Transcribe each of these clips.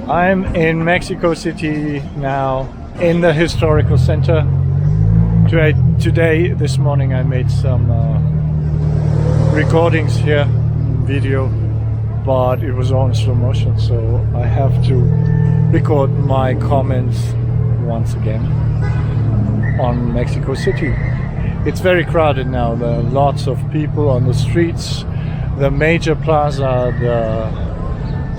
I'm in Mexico City now, in the historical center. Today, this morning, I made some recordings here, video, but it was all in slow motion, so I have to record my comments once again on Mexico City. It's very crowded now. There are lots of people on the streets. The major plaza, the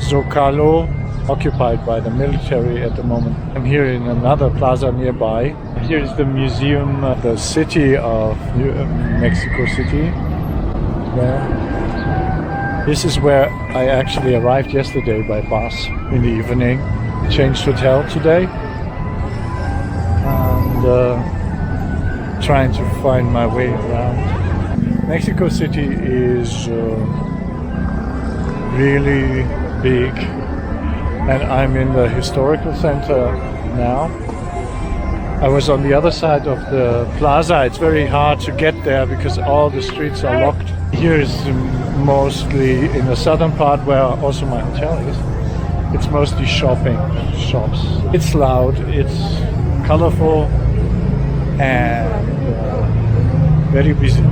Zocalo, occupied by the military at the moment. I'm here in another plaza nearby. Here is the museum of the city of Mexico City. This is where I actually arrived yesterday by bus in the evening. Changed hotel today and trying to find my way around. Mexico City is really big. And I'm in the historical center now. I was on the other side of the plaza. It's very hard to get there because all the streets are locked. Here is mostly in the southern part where also my hotel is. It's mostly shops. It's loud, it's colorful and very busy.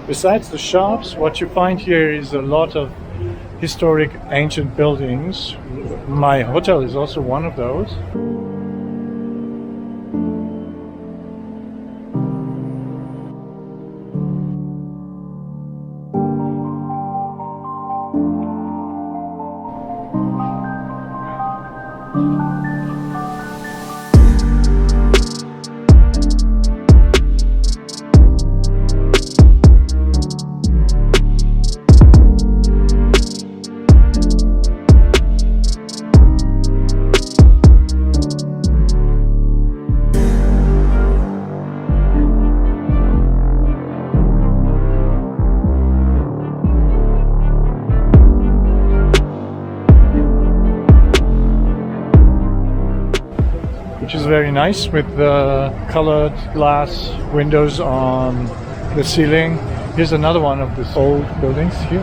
Besides the shops, what you find here is a lot of historic ancient buildings. My hotel is also one of those. Which is very nice with the colored glass windows on the ceiling. Here's another one of these old buildings here.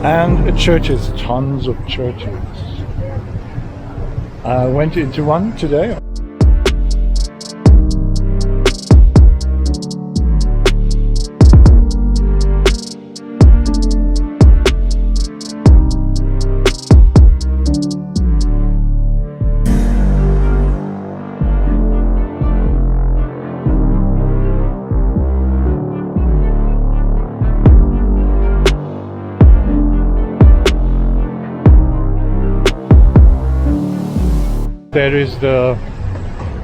And churches, tons of churches. I went into one today. There is the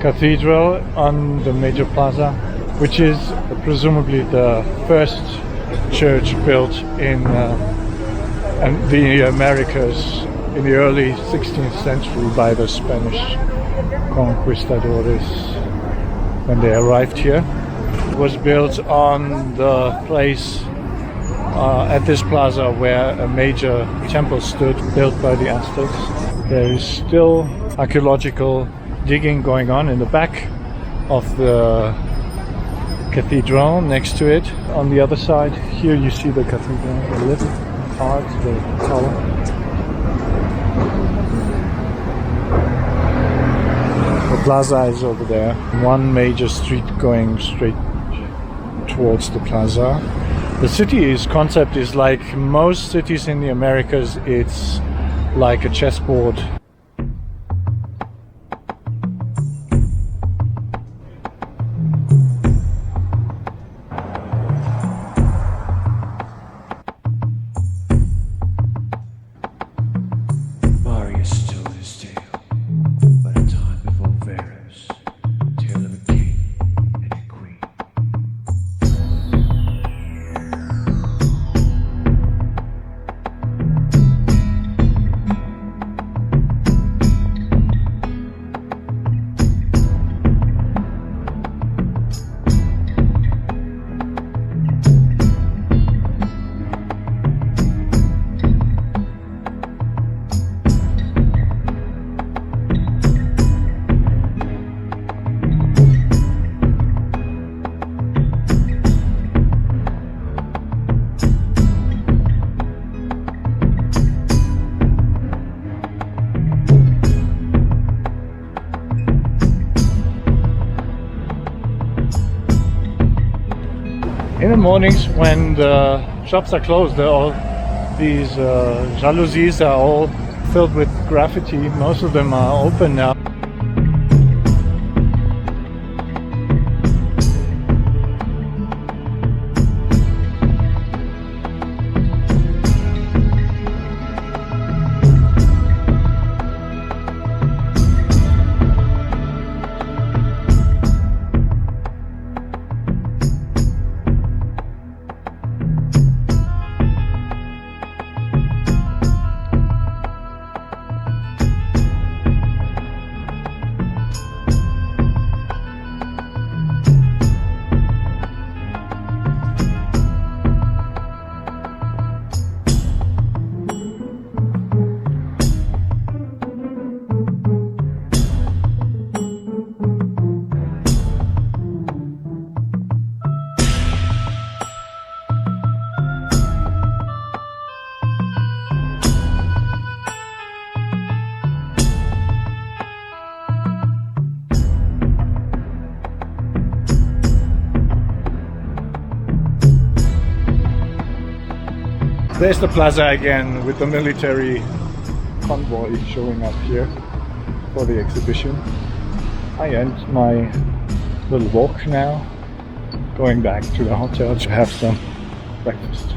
cathedral on the major plaza, which is presumably the first church built in the Americas in the early 16th century by the Spanish conquistadores when they arrived here. It was built on the place at this plaza where a major temple stood, built by the Aztecs. There is still archaeological digging going on in the back of the cathedral next to it. On the other side, here you see the cathedral, the little part, the tower. The plaza is over there. One major street going straight towards the plaza. The city's concept is like most cities in the Americas. It's like a chessboard. In the mornings when the shops are closed, all these jalousies are all filled with graffiti. Most of them are open now. There's the plaza again with the military convoy showing up here for the exhibition. I end my little walk now, going back to the hotel to have some breakfast.